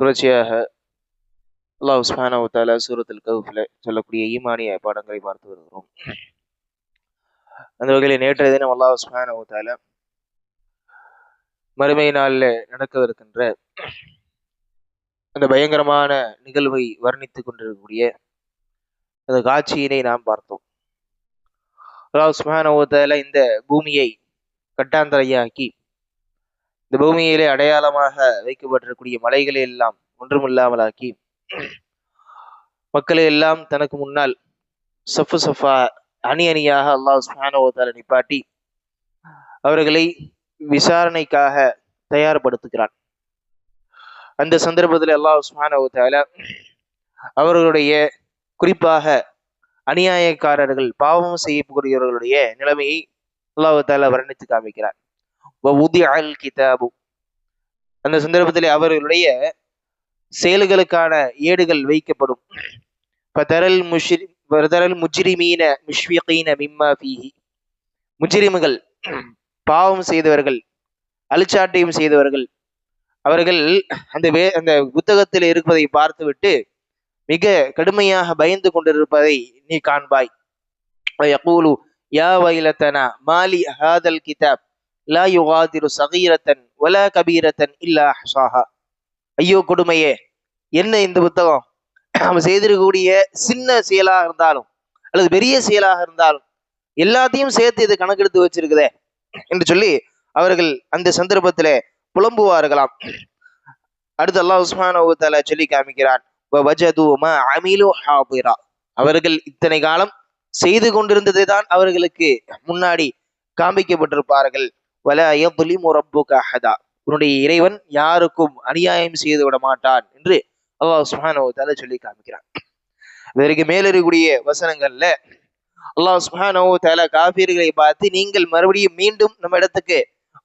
தொடர்ச்சியாக அல்லாஹ் சுப்ஹானஹு வ தஆலா சூரத்துல் கஹ்ஃப்ல சொல்லக்கூடிய ஈமானிய பாடங்களை பார்த்து வருகிறோம். அந்த வகையில் நேற்றைய தினம் அல்லாஹ் சுப்ஹானஹு வ தஆலா மறுமை நாளில் நடக்கவிருக்கின்ற அந்த பயங்கரமான நிகழ்வை வர்ணித்துக் கொண்டிருக்கக்கூடிய அந்த காட்சியினை நாம் பார்த்தோம். அல்லாஹ் சுப்ஹானஹு வ தஆலா இந்த பூமியை கட்டாந்தரையாக்கி இந்த பூமியிலே அடையாளமாக வைக்கப்பட்டிருக்கக்கூடிய மலைகளை எல்லாம் ஒன்றுமில்லாமலாக்கி மக்களை எல்லாம் தனக்கு முன்னால் சஃபு சஃபா அணி அணியாக அல்லாஹ் சுப்ஹானஹு வ தஆலா நிப்பாட்டி அவர்களை விசாரணைக்காக தயார்படுத்துகிறான். அந்த சந்தர்ப்பத்தில் அல்லாஹ் சுப்ஹானஹு வ தஆலா அவர்களுடைய குறிப்பாக அநியாயக்காரர்கள் பாவம் செய்யக்கூடியவர்களுடைய நிலைமையை அல்லாஹ் தஆலா வர்ணித்து காமிக்கிறார். வஉதிஅல் கிதாபு, அந்த சந்தர்ப்பத்தில் அவர்களுடைய செயல்களுக்கான ஏடுகள் வைக்கப்படும். முஜ்ரிமீன முஷ்ஃபிகீன மிம்மா ஃபீஹி, முஜ்ரிம்கள் பாவம் செய்தவர்கள் அழிச்சாட்டியம் செய்தவர்கள் அவர்கள் அந்த புத்தகத்தில் இருப்பதை பார்த்துவிட்டு மிக கடுமையாக பயந்து கொண்டிருப்பதை நீ காண்பாய். யகூலு யா வைலதனா மாலி ஹாதல் கிதாப் லா யுகாதிரு சகீரத்தன் வலா கபீரத்தன் இல்லா அஹ்ஸாஹா. ஐயோ கொடுமையே, என்ன இந்த புத்தகம், நம்ம செய்திருக்கக்கூடிய சின்ன செயலாக இருந்தாலும் அல்லது பெரிய செயலாக இருந்தாலும் எல்லாத்தையும் சேர்த்து இது கணக்கெடுத்து வச்சிருக்குதே என்று சொல்லி அவர்கள் அந்த சந்தர்ப்பத்திலே புலம்புவார்களாம். அடுத்து அல்லாஹ் சுப்ஹானஹு வ தஆலா சொல்லி காமிக்கிறான், வஜது மா அமிலு ஹாதிரா, அவர்கள் இத்தனை காலம் செய்து கொண்டிருந்ததை தான் அவர்களுக்கு முன்னாடி காண்பிக்கப்பட்டிருப்பார்கள். வலா யظ்லிமு ரப்புக அஹதா, உன்னுடைய இறைவன் யாருக்கும் அநியாயம் செய்து விட மாட்டான் என்று அல்லாஹ் சுப்ஹானஹு வ தஆலா சொல்லி காமிக்கிறான். இதற்கு மேலிருக்கக்கூடிய வசனங்கள்ல அல்லாஹ் சுப்ஹானஹு வ தஆலா காஃபிர்களை பார்த்து நீங்கள் மறுபடியும் மீண்டும் நம்ம இடத்துக்கு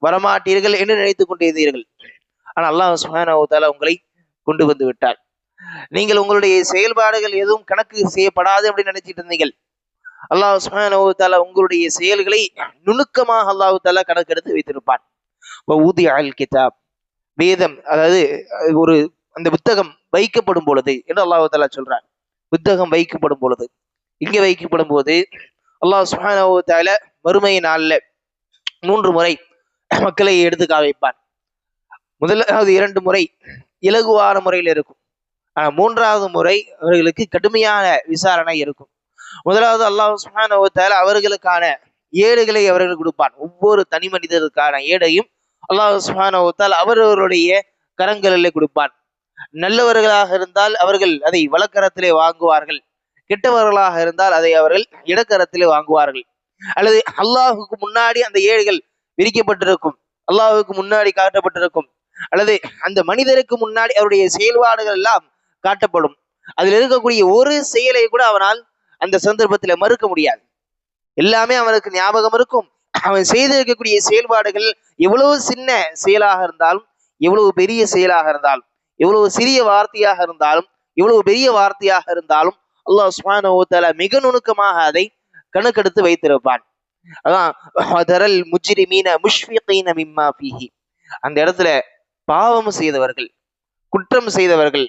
வரமாட்டீர்கள் என்று நினைத்துக் கொண்டிருந்தீர்கள். ஆனால் அல்லாஹ் சுப்ஹானஹு வ தஆலா உங்களை கொண்டு வந்து விட்டார். நீங்கள் உங்களுடைய செயல்பாடுகள் எதுவும் கணக்கு செய்யப்படாது அப்படின்னு நினைச்சிட்டு இருந்தீர்கள். அல்லாஹ் சுப்ஹானஹு வ தஆலா உங்களுடைய செயல்களை நுணுக்கமாக அல்லாஹ் தஆலா கணக்கெடுத்து வைத்திருப்பான். வஉதிஅல் கிதாப், வேதம் அதாவது ஒரு அந்த புத்தகம் வைக்கப்படும் பொழுது என்று அல்லாஹ் தஆலா சொல்றான். புத்தகம் வைக்கப்படும் பொழுது, இங்கே வைக்கப்படும் போது அல்லாஹ் சுப்ஹானஹு வ தஆலா மறுமை நாள்ல 3 முறை மக்களை எடுத்து காமிப்பான். முதலாவது 2 முறை இலகுவான முறையில் இருக்கும். ஆனால் 3வது முறை அவர்களுக்கு கடுமையான விசாரணை இருக்கும். முதலாவது அல்லாஹ் சுப்ஹானஹு வ தஆலா அவர்களுக்கான ஏடுகளை அவர்கள் கொடுப்பான். ஒவ்வொரு தனி மனிதருக்கான ஏடையும் அல்லாஹ் சுப்ஹானஹு வ தஆலா அவர்களுடைய கரங்களிலே கொடுப்பான். நல்லவர்களாக இருந்தால் அவர்கள் அதை வலக்கரத்திலே வாங்குவார்கள், கெட்டவர்களாக இருந்தால் அதை அவர்கள் இடக்கரத்திலே வாங்குவார்கள். அல்லது அல்லாஹுக்கு முன்னாடி அந்த ஏடுகள் விரிக்கப்பட்டிருக்கும், அல்லாஹுக்கு முன்னாடி காட்டப்பட்டிருக்கும், அல்லது அந்த மனிதருக்கு முன்னாடி அவருடைய செயல்பாடுகள் எல்லாம் காட்டப்படும். அதில் இருக்கக்கூடிய ஒரு செயலை கூட அவனால் அந்த சந்தர்ப்பத்தில் மறுக்க முடியாது. எல்லாமே அவனுக்கு ஞாபகம் இருக்கும். அவன் செய்திருக்கக்கூடிய செயல்பாடுகள் எவ்வளவு சின்ன செயலாக இருந்தாலும், எவ்வளவு பெரிய செயலாக இருந்தாலும், எவ்வளவு சிறிய வார்த்தையாக இருந்தாலும், எவ்வளவு பெரிய வார்த்தையாக இருந்தாலும் அல்லாஹ் சுப்ஹானஹு வ தஆலா மிக நுணுக்கமாக அதை கணக்கெடுத்து வைத்திருப்பான். அதான் முஜ்ரிமீன முஷ்ஃபிகீன மிம்மா ஃபீஹி, அந்த இடத்துல பாவம் செய்தவர்கள், குற்றம் செய்தவர்கள்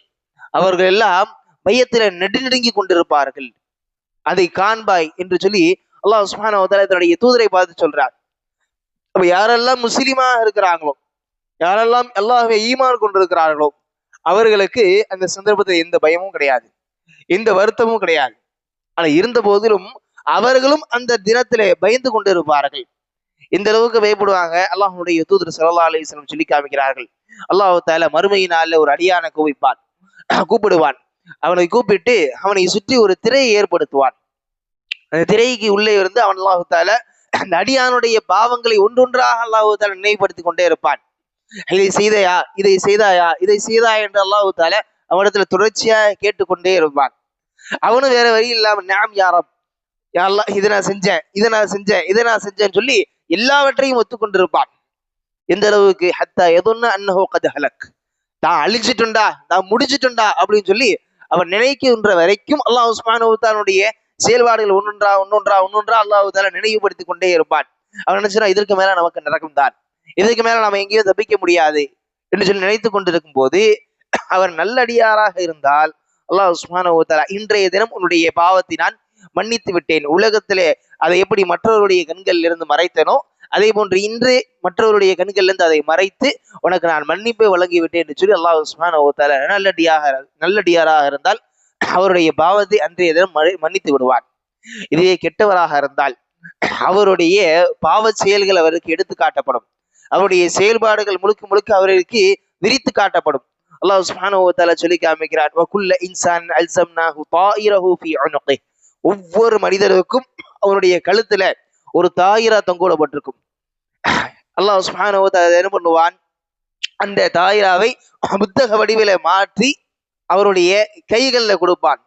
அவர்கள் எல்லாம் மையத்தில நெடுநடுங்கி கொண்டிருப்பார்கள். அதை காண்பாய் என்று சொல்லி அல்லாஹ் சுப்ஹானஹு வ தஆலா தன்னுடைய தூதரை பார்த்து சொல்றார். அப்ப யாரெல்லாம் முஸ்லிமாக இருக்கிறாங்களோ, யாரெல்லாம் அல்லாஹ்வை ஈமான் கொண்டிருக்கிறார்களோ அவர்களுக்கு அந்த சந்தர்ப்பத்தில் எந்த பயமும் கிடையாது, எந்த வருத்தமும் கிடையாது. ஆனா இருந்த போதிலும் அவர்களும் அந்த தினத்திலே பயந்து கொண்டிருப்பார்கள். இந்த அளவுக்கு பயப்படுவாங்க. அல்லாஹ்வுடைய தூதர் ஸல்லல்லாஹு அலைஹி வஸல்லம் சொல்லி காமிக்கிறார்கள், அல்லாஹ் தஆலா மறுமையினால ஒரு அடியானை கூப்பிடுவான். அவனை கூப்பிட்டு அவனை சுற்றி ஒரு திரையை ஏற்படுத்துவான். அந்த திரைக்கு உள்ளே இருந்து அவன் அல்லாஹ் தஆலா அந்த அடியானுடைய பாவங்களை ஒன்றொன்றாக அல்லாஹ் தஆலா நினைவுபடுத்திக் கொண்டே இருப்பான். இதை செய்தாயா, இதை செய்தாயா, இதை செய்தாயா என்று அல்லாஹ் தஆலா அவனிடத்துல தொடர்ச்சியாக கேட்டுக்கொண்டே இருப்பான். அவனும் வேற வழி இல்லாம நாம் யாரம், யா அல்லாஹ் இதை நான் செஞ்சேன், இதை நான் செஞ்சேன், இதை நான் செஞ்சேன்னு சொல்லி எல்லாவற்றையும் ஒத்துக்கொண்டிருப்பான். எந்த அளவுக்கு ஹத்தா யதுன்ன அன்னஹு கத் ஹலக், தான் அழிச்சிட்டுண்டா, நான் முடிச்சிட்டுண்டா அப்படின்னு சொல்லி அவன் நினைக்கின்ற வரைக்கும் அல்லாஹ் சுப்ஹானஹு வ தஆலாவுடைய செயல்பாடுகள் ஒன்னொன்றா அல்லாஹ் தஆலா நினைவுபடுத்திக் கொண்டே இருப்பான். அவன் நினைச்சா இதற்கு மேல நமக்கு நரகம் தான், இதற்கு மேல நாம எங்கேயும் தப்பிக்க முடியாது என்று சொல்லி நினைத்துக் கொண்டிருக்கும் போது அவர் நல்லடியாராக இருந்தால் அல்லாஹ் சுப்ஹானஹு வ தஆலா இன்றைய தினம் உன்னுடைய பாவத்தை நான் மன்னித்து விட்டேன். உலகத்திலே அதை எப்படி மற்றவருடைய கண்களில் இருந்து மறைத்தனோ அதே போன்று இன்று மற்றவருடைய கண்களில் இருந்து அதை மறைத்து உனக்கு நான் மன்னிப்பை வழங்கி விட்டேன் என்று சொல்லி அல்லாஹ் சுப்ஹானஹு வ தஆலா நல்லடியாராக இருந்தால் அவருடைய பாவத்தை அன்றைய தினம் மன்னித்து விடுவார். இதே கெட்டவராக இருந்தால் அவருடைய பாவ செயல்கள் அவருக்கு எடுத்து காட்டப்படும். அவருடைய செயல்பாடுகள் முழுக்க முழுக்க அவருக்கு விரித்து காட்டப்படும். அல்லாஹ் சுப்ஹானஹு வ தஆலா சொல்லி காமிக்கிறார், வகுல்ல இன்சான் அல்ஸம்னாஹு தாயிரஹு ஃபீ உனுகி. ஒவ்வொரு மனிதருக்கும் அவருடைய கழுத்துல ஒரு தாயிரா தொங்கோடப்பட்டிருக்கும். அல்லாஹ் சுப்ஹானஹு வ தஆலா என்ன பண்ணுவான், அந்த தாயிராவை புத்தக வடிவில மாற்றி அவருடைய கைகள்ல கொடுப்பான்.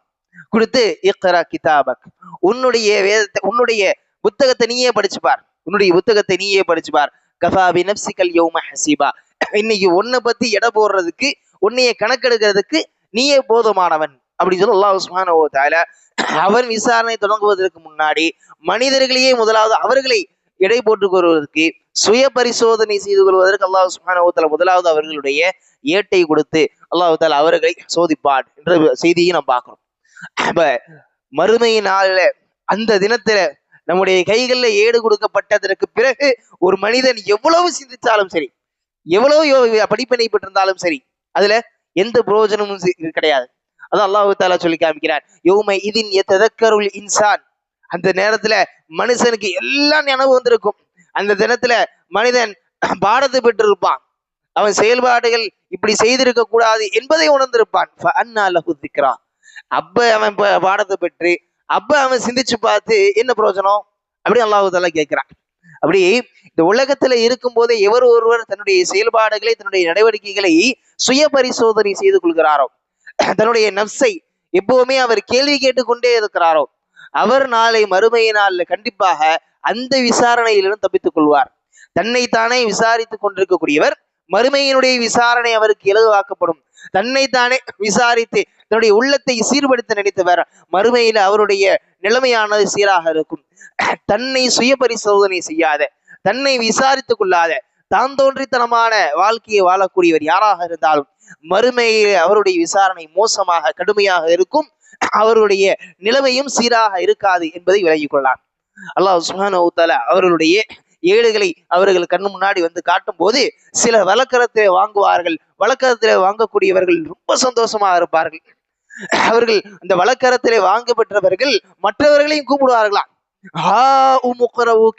கொடுத்து இக்ரா கிதாபக், உன்னுடைய வேதத்தை உன்னுடைய புத்தகத்தை நீயே படிச்சுப்பார், உன்னுடைய புத்தகத்தை நீயே படிச்சுப்பார். கஃபா பி நஃப்ஸிகல் யௌம ஹஸீபா, இன்னைக்கு உன்னை பத்தி எடை போடுறதுக்கு உன்னைய கணக்கெடுக்கிறதுக்கு நீயே போதுமானவன் அப்படின்னு சொல்லி அல்லாஹ் சுப்ஹானஹு வ தஆலா அவன் விசாரணை தொடங்குவதற்கு முன்னாடி மனிதர்களையே முதலாவது அவர்களை எடை போட்டுக் கொள்வதற்கு சுய பரிசோதனை செய்து கொள்வதற்கு அல்லாஹ் சுப்ஹானஹு வ தஆலா முதலாவது அவர்களுடைய ஏட்டை கொடுத்து அல்லாஹ் தஆலா அவர்களை சோதிப்பான் என்ற செய்தியை நாம் பார்க்கிறோம். அப்ப மறுமை நாள்ல அந்த தினத்துல நம்முடைய கைகள்ல ஏடு கொடுக்கப்பட்டதற்கு பிறகு ஒரு மனிதன் எவ்வளவு சிந்திச்சாலும் சரி, எவ்வளவு படிப்பினை பெற்றிருந்தாலும் சரி, அதுல எந்த பிரயோஜனமும் கிடையாது. அதான் அல்லாஹ் தஆலா சொல்லி காமிக்கிறார், யௌம இதின் யததக்கருல் இன்சான், அந்த நேரத்துல மனுஷனுக்கு எல்லாம் நினைவு வந்திருக்கும். அந்த தினத்துல மனிதன் பாடத்தை பெற்றிருப்பான், அவன் செயல்பாடுகள் இப்படி செய்திருக்க கூடாது என்பதை உணர்ந்திருப்பான். ஃபஅன்னா லஹு திக்ரா, அப்ப அவன் பாடத்தை பெற்று அப்ப அவன் சிந்திச்சு பார்த்து என்ன பிரயோஜனம் அப்படி அல்லாஹ் தஆலா கேட்கிறான். அப்படி இந்த உலகத்துல இருக்கும் போதே எவர் ஒருவர் தன்னுடைய செயல்பாடுகளை தன்னுடைய நடவடிக்கைகளை சுய பரிசோதனை செய்து கொள்கிறாரோ, தன்னுடைய நப்சை எப்பவுமே அவர் கேள்வி கேட்டுக்கொண்டே இருக்கிறாரோ, அவர் நாளை மறுமையினால் கண்டிப்பாக அந்த விசாரணையிலிருந்து தப்பித்துக் கொள்வார். தன்னைத்தானே விசாரித்துக் கொண்டிருக்கக்கூடியவர் மறுமையினுடைய விசாரணை அவருக்கு இலகுவாக்கப்படும். தன்னைத்தானே விசாரித்து தன்னுடைய உள்ளத்தை சீர்படுத்த நினைத்தவர் மறுமையில அவருடைய நிலைமையானது சீராக இருக்கும். தன்னை சுய பரிசோதனை செய்யாத, தன்னை விசாரித்துக் கொள்ளாத, தான் தோன்றித்தனமான வாழ்க்கையை வாழக்கூடியவர் யாராக இருந்தாலும் மறுமையில அவருடைய விசாரணை மோசமாக கடுமையாக இருக்கும், அவருடைய நிலைமையும் சீராக இருக்காது என்பதை விலகிக் கொள்ளலாம். அல்லாஹ் சுப்ஹானஹு வ தஆலா அவர்களுடைய ஏடுகளை அவர்கள் கண்ணு முன்னாடி வந்து காட்டும் போது சில வழக்கரத்திலே வாங்குவார்கள். வழக்கரத்திலே வாங்கக்கூடியவர்கள் ரொம்ப சந்தோஷமாக இருப்பார்கள். அவர்கள் அந்த வழக்கரத்திலே வாங்க பெற்றவர்கள் மற்றவர்களையும் கூப்பிடுவார்களாம்,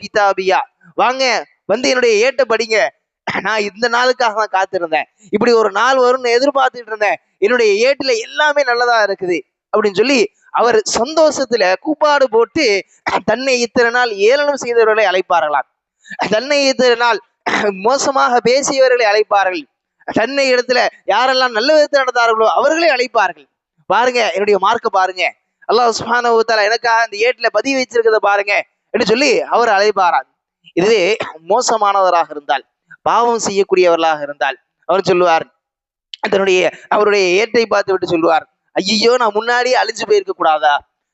கிதாபியா, வாங்க வந்து என்னுடைய ஏட்டை படிங்க, நான் இந்த நாளுக்காக தான் காத்திருந்தேன், இப்படி ஒரு நாள் வரும்னு எதிர்பார்த்துட்டு இருந்தேன், என்னுடைய ஏட்டுல எல்லாமே நல்லதா இருக்குது அப்படின்னு சொல்லி அவர் சந்தோஷத்துல கூப்பாடு போட்டு தன்னை இத்தனை நாள் ஏளனம் செய்தவர்களை அழைப்பார்களாம், தன்னை இத்தனை நாள் மோசமாக பேசியவர்களை அழைப்பார்கள், தன்னை இடத்துல யாரெல்லாம் நல்ல விதத்தில் நடந்தார்களோ அவர்களே அழைப்பார்கள். பாருங்க என்னுடைய மார்க்க பாருங்க, அல்லாஹ் சுப்ஹானஹு வ தஆலா எனக்காக அந்த ஏட்டுல பதிவு வச்சிருக்கிறத பாருங்க என்று சொல்லி அவர் அழைப்பாராம். இதுவே மோசமானவராக இருந்தால், பாவம் செய்யக்கூடியவர்களாக இருந்தால் அவர் சொல்லுவார், அவருடைய ஏட்டை பார்த்து விட்டு சொல்லுவார், ஐயோ நான் முன்னாடியே அழிஞ்சு போயிருக்க கூடாதா,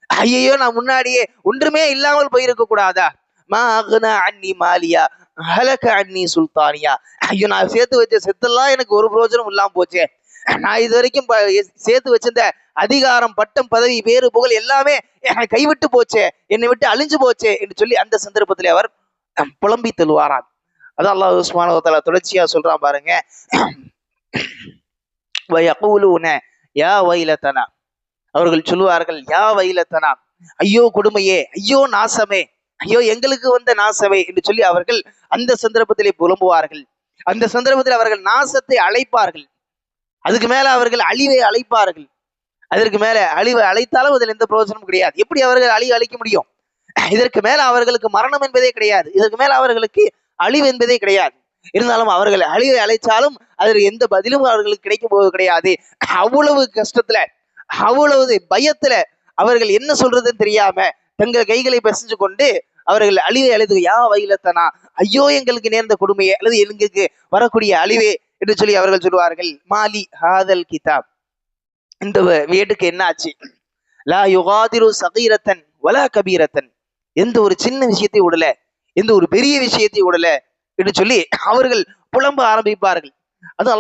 ஐயோ நான் முன்னாடியே ஒன்றுமே இல்லாமல் போயிருக்க கூடாதா, மா அக்னா அன்னி மாலியா ஹலக அன்னி சுல்தானியா, ஐயோ நான் சேர்த்து வச்ச செத்தெல்லாம் எனக்கு ஒரு பிரயோஜனம் இல்லாம போச்சே, நான் இது வரைக்கும் சேர்த்து வச்சிருந்த அதிகாரம் பட்டம் பதவி பேரு புகழ் எல்லாமே கைவிட்டு போச்சே, என்னை விட்டு அழிஞ்சு போச்சே என்று சொல்லி அந்த சந்தர்ப்பத்திலே அவர் புலம்பி தள்ளுவாராம். அதான் அல்லாஹ் சுப்ஹானஹு வ தஆலா தொடர்ச்சியா சொல்றான் பாருங்க, வயகூலுன யா வைலதனா, அவர்கள் சொல்லுவார்கள் யா வைலதனா, ஐயோ கொடுமையே, ஐயோ நாசமே, ஐயோ எங்களுக்கு வந்த நாசமே என்று சொல்லி அவர்கள் அந்த சந்தர்ப்பத்திலே புலம்புவார்கள். அந்த சந்தர்ப்பத்தில் அவர்கள் நாசத்தை அழைப்பார்கள், அதுக்கு மேல அவர்கள் அழிவை அழைப்பார்கள். அதற்கு மேல அழிவை அழைத்தாலும் அதில் எந்த பிரயோஜனமும் கிடையாது. எப்படி அவர்கள் அழிவை அழிக்க முடியும்? இதற்கு மேல அவர்களுக்கு மரணம் என்பதே கிடையாது, இதற்கு மேல அவர்களுக்கு அழிவு என்பதே கிடையாது. இருந்தாலும் அவர்கள் அழிவை அழைச்சாலும் அதற்கு எந்த பதிலும் அவர்களுக்கு கிடைக்கும் போது கிடையாது. அவ்வளவு கஷ்டத்துல, அவ்வளவு பயத்துல அவர்கள் என்ன சொல்றதுன்னு தெரியாம தங்கள் கைகளை பிசைஞ்சு கொண்டு அவர்கள் அழிவை அழைத்து யா வைலத்தனா, ஐயோ எங்களுக்கு நேர்ந்த கொடுமையே அல்லது எங்களுக்கு வரக்கூடிய அழிவே என்று சொல்லி அவர்கள் சொல்லுவார்கள். மாலி ஹாதல் கிதாப், இந்த வீட்டுக்கு என்ன ஆச்சு, லா யுகாதிரு சகீரத்தன் வலா கபீரத்தன், எந்த ஒரு சின்ன விஷயத்தை விடல, எந்த ஒரு பெரிய விஷயத்தை விடல என்று சொல்லி அவர்கள் புலம்ப ஆரம்பிப்பார்கள். அது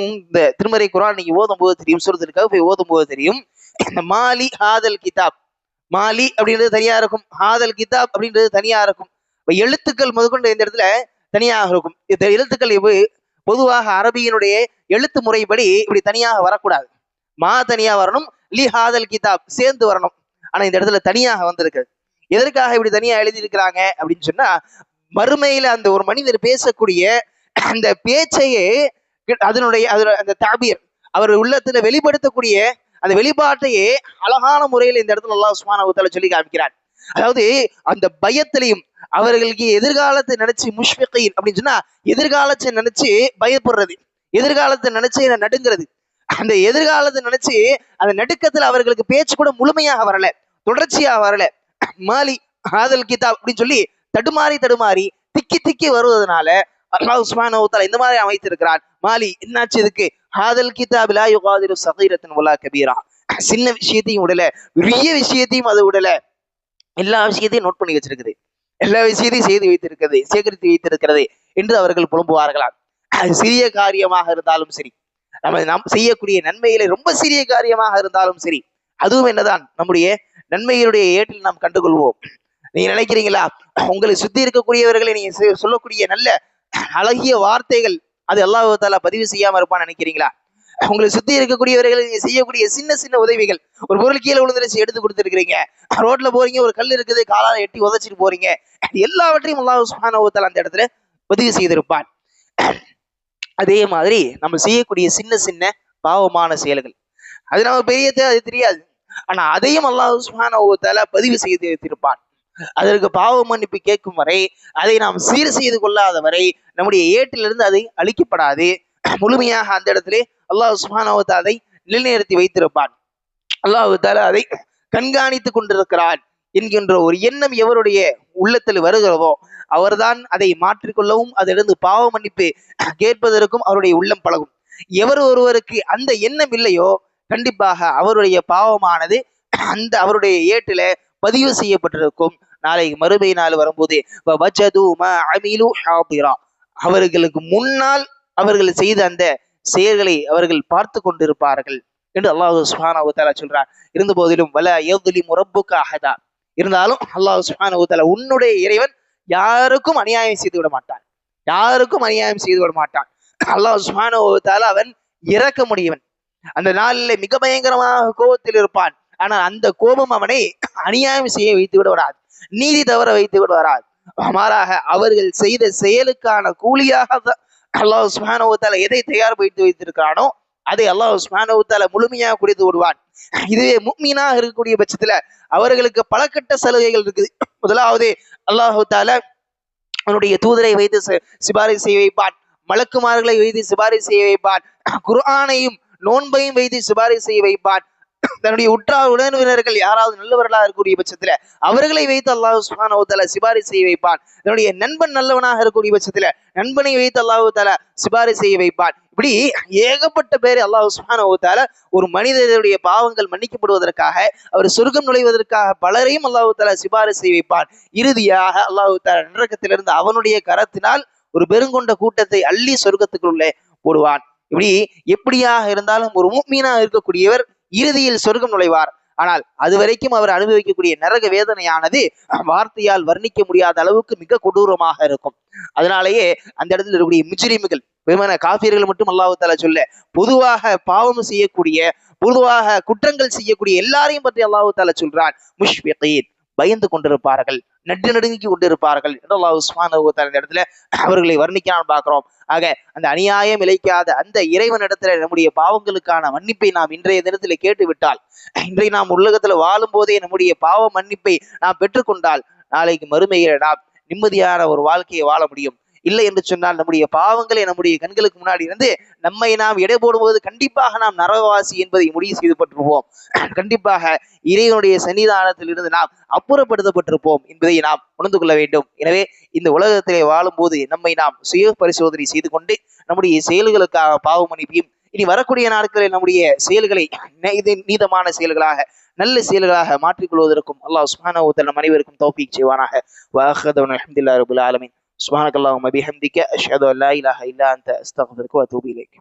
இந்த திருமறை குரான் நீங்க ஓதும் போது தெரியும், சூரத்துக்காக போய் ஓதும் போது தெரியும். இந்த மாலி ஹாதல் கிதாப், மாலி அப்படின்றது தனியா இருக்கும், ஹாதல் கிதாப் அப்படின்றது தனியா இருக்கும். எழுத்துக்கள் முதற்கொண்டு இந்த இடத்துல தனியாக இருக்கும். இந்த எழுத்துக்கள் பொதுவாக அரபியினுடைய எழுத்து முறைப்படி இப்படி தனியாக வரக்கூடாது. மா தனியா வரணும், லி ஹாதல் கிதாப் சேர்ந்து வரணும். ஆனா இந்த இடத்துல தனியாக வந்திருக்கு. எதற்காக இப்படி தனியா எழுதியிருக்கிறாங்க அப்படின்னு சொன்னா, மறுமையில அந்த ஒரு மனிதர் பேசக்கூடிய அந்த பேச்சையே அதனுடைய அந்த தாபீர் அவர் உள்ளத்துல வெளிப்படுத்தக்கூடிய அந்த வெளிப்பாட்டையே அழகான முறையில் இந்த இடத்துல அல்லாஹ் சுப்ஹானஹு வ தஆலா சொல்லி காமிக்கிறார். அதாவது அந்த பயத்திலையும் அவர்களுக்கு எதிர்காலத்தை நினைச்சு முஷ்ஃபிகீன் அப்படின்னு சொன்னா எதிர்காலத்தை நினைச்சு பயப்படுறது, எதிர்காலத்தை நினைச்சு நடுங்கிறது. அந்த எதிர்காலத்தை நினைச்சு அந்த நடுக்கத்துல அவர்களுக்கு பேச்சு கூட முழுமையாக வரல, தொடர்ச்சியாக வரல. மாலி ஹாதல் கிதாப் அப்படின்னு சொல்லி தடுமாறி தடுமாறி திக்கி திக்கி வருவதனால அல்லாஹ் சுப்ஹானஹு வ தஆலா இந்த மாதிரி அமைத்திருக்கிறான். மாலி என்னாச்சு இதுக்கு? ஹாதல் கிதாப் லா யுகாதிரு ஸகீரத்தன் வலா கபீரா, சின்ன விஷயத்தையும் விடல, பெரிய விஷயத்தையும் அது விடல, எல்லா விஷயத்தையும் நோட் பண்ணி வச்சிருக்குது, எல்லா விஷயத்தையும் செய்து வைத்திருக்கிறது, சேகரித்து வைத்திருக்கிறது என்று அவர்கள் புலம்புவார்களாம். அது சிறிய காரியமாக இருந்தாலும் சரி, நாம் செய்யக்கூடிய நன்மையிலே ரொம்ப சிறிய காரியமாக இருந்தாலும் சரி, அதுவும் என்னதான் நம்முடைய நன்மைகளுடைய ஏட்டில் நாம் கண்டுகொள்வோம். நீங்க நினைக்கிறீங்களா உங்களை சுத்தி இருக்கக்கூடியவர்களை நீங்க சொல்லக்கூடிய நல்ல அழகிய வார்த்தைகள் அது அல்லாஹ் தஆலா பதிவு செய்யாம இருப்பான்னு நினைக்கிறீங்களா? உங்களை சுத்தி இருக்கக்கூடியவர்கள் நீங்க செய்யக்கூடிய சின்ன சின்ன உதவிகள், ஒரு பொருள் கீழே விழுந்துருச்சு எடுத்து கொடுத்துருக்கீங்க, ரோட்ல போறீங்க ஒரு கல் இருக்குது காலால எட்டி உதச்சிட்டு போறீங்க, எல்லாவற்றையும் அல்லாஹ் சுப்ஹானஹு வ தஆலா அந்த இடத்துல பதிவு செய்திருப்பான். அதே மாதிரி நம்ம செய்யக்கூடிய சின்ன சின்ன பாவமான செயல்கள் அது நம்ம பெரியது அது தெரியாது, ஆனா அதையும் அல்லாஹ் சுப்ஹானஹு வ தஆலா பதிவு செய்து வைத்திருப்பான். அதற்கு பாவ மன்னிப்பு கேட்கும் வரை, அதை நாம் சீர் செய்து கொள்ளாத வரை நம்முடைய ஏட்டிலிருந்து அதை அழிக்கப்படாது. முழுமையாக அந்த இடத்திலே அல்லாஹ் சுப்ஹானஹு வ தஆலா அதை நிலைநிறுத்தி வைத்திருப்பான். அல்லாஹ் தஆலா அதை கண்காணித்துக் கொண்டிருக்கிறான் என்கின்ற ஒரு எண்ணம் எவருடைய உள்ளத்தில் வருகிறதோ அவர்தான் அதை மாற்றிக்கொள்ளவும் அதிலிருந்து பாவ மன்னிப்பு கேட்பதற்கும் அவருடைய உள்ளம் பழகும். எவர் ஒருவருக்கு அந்த எண்ணம் இல்லையோ கண்டிப்பாக அவருடைய பாவமானது அந்த அவருடைய ஏட்டில பதிவு செய்யப்பட்டிருக்கும். நாளை மறுமை நாள் வரும்போது அவர்களுக்கு முன்னால் அவர்கள் செய்த அந்த செயல்களை அவர்கள் பார்த்து கொண்டிருப்பார்கள் என்று அல்லாஹ் சுப்ஹானஹு வ தஆலா சொல்றார். இருந்த போதிலும் வலா யظ்லிமு ரப்புக அஹதா, இருந்தாலும் அல்லாஹ் சுப்ஹானஹு வ தஆலா உன்னுடைய இறைவன் யாருக்கும் அநியாயம் செய்து விட மாட்டான், யாருக்கும் அநியாயம் செய்து விட மாட்டான். அல்லாஹ் சுப்ஹானஹு வ தஆலா அவன் இரக்க முடியவன். அந்த நாளில் மிக பயங்கரமாக கோபத்தில் இருப்பான். ஆனால் அந்த கோபம் அவனை அநியாயம் செய்ய வைத்து விட வராது, நீதி தவற வைத்து விட வராது. மாறாக அவர்கள் செய்த செயலுக்கான கூலியாக அல்லாஹ் சுப்ஹானஹு வ தஆலா எதை தயார் வைத்து வைத்திருக்கிறானோ அதை அல்லாஹ் சுப்ஹானஹு வ தஆலா முழுமையாக குடித்து விடுவான். இதுவே முஃமினாக இருக்கக்கூடிய பட்சத்துல அவர்களுக்கு பலகட்ட சலுகைகள் இருக்குது. முதலாவது அல்லாஹ் தஆலா அவனுடைய தூதரை வைத்து சிபாரிசு செய்ய வைப்பான், மலக்குமார்களை வைத்து சிபாரிசு செய்ய வைப்பான், குர்ஆனையும் நோன்பையும் வைத்து சிபாரிசு செய்ய வைப்பான். தன்னுடைய உற்றார் உறவினர்கள் யாராவது நல்லவர்களாக இருக்கக்கூடிய பட்சத்துல அவர்களை வைத்து அல்லாஹ் சுப்ஹானஹு வ தஆலா சிபாரிசு செய்ய வைப்பான். தன்னுடைய நண்பன் நல்லவனாக இருக்கக்கூடிய பட்சத்துல நண்பனை வைத்து அல்லாஹ் தஆலா சிபாரிசு செய்ய வைப்பான். இப்படி ஏகப்பட்ட பேர் அல்லாஹ் சுப்ஹானஹு வ தஆலா ஒரு மனிதனுடைய பாவங்கள் மன்னிக்கப்படுவதற்காக அவர் சொர்க்கம் நுழைவதற்காக பலரையும் அல்லாஹ் தஆலா சிபாரிசு செய்ய வைப்பான். இறுதியாக அல்லாஹ் தஆலா நரகத்திலிருந்து அவனுடைய கரத்தினால் ஒரு பெருங்கொண்ட கூட்டத்தை அள்ளி சொர்க்கத்துக்குள்ளே போடுவான். இப்படி எப்படியாக இருந்தாலும் ஒரு முஃமினாக இருக்கக்கூடியவர் இறுதியில் சொர்க்கம் நுழைவார். ஆனால் அது வரைக்கும் அவர் அனுபவிக்கக்கூடிய நரக வேதனையானது வார்த்தையால் வர்ணிக்க முடியாத அளவுக்கு மிக கொடூரமாக இருக்கும். அதனாலேயே அந்த இடத்துல இருக்கக்கூடிய முஜ்ரிம்கள், வெறுமன காஃபிர்கள் மட்டும் அல்லாஹ் தஆலா சொல்ல, பொதுவாக பாவம் செய்யக்கூடிய, பொதுவாக குற்றங்கள் செய்யக்கூடிய எல்லாரையும் பற்றி அல்லாஹ் தஆலா சொல்றான். முஷ்ஃபிகீன், பயந்து கொண்டிருப்பார்கள், நட்டு நடுங்கி கொண்டிருப்பார்கள் என்று அல்லாஹ் சுப்ஹானஹு வ தஆலா இந்த இடத்துல அவர்களை வர்ணிக்காமல் பார்க்கிறோம். ஆக அந்த அநியாயம் இழைக்காத அந்த இறைவனிடத்துல நம்முடைய பாவங்களுக்கான மன்னிப்பை நாம் இன்றைய தினத்துல கேட்டு விட்டால், இன்றைய நாம் உலகத்துல வாழும் போதே நம்முடைய பாவ மன்னிப்பை நாம் பெற்றுக்கொண்டால் நாளைக்கு மறுமையில நாம் நிம்மதியான ஒரு வாழ்க்கையை வாழ முடியும். இல்லை என்று சொன்னால் நம்முடைய பாவங்களை நம்முடைய கண்களுக்கு முன்னாடி இருந்து நம்மை நாம் எடை போடும்போது கண்டிப்பாக நாம் நரகவாசி என்பதை முடிவு செய்து பட்டிருப்போம். கண்டிப்பாக இறைவனுடைய சன்னிதானத்தில் இருந்து நாம் அப்புறப்படுத்தப்பட்டிருப்போம் என்பதை நாம் உணர்ந்து கொள்ள வேண்டும். எனவே இந்த உலகத்திலே வாழும் போது நம்மை நாம் சுய பரிசோதனை செய்து கொண்டு நம்முடைய செயல்களுக்காக பாவ மன்னிப்பையும், இனி வரக்கூடிய நாட்களில் நம்முடைய செயல்களை நீதமான செயல்களாக, நல்ல செயல்களாக மாற்றிக்கொள்வதற்கும் அல்லாஹ் சுப்ஹானஹு வ தஆலா அனைவருக்கும் தௌஃபீக் செய்வானாக. வ ஆகிரு தஅவானா அல்ஹம்துலில்லாஹி ரப்பில் ஆலமீன். சுப்ஹானக அல்லாஹும்ம பிஹம்திக அஷ்ஹது அல்லா இலாஹ இல்லா அன்த அஸ்தக்ஃபிருக வ அத்தூபு இலைக்.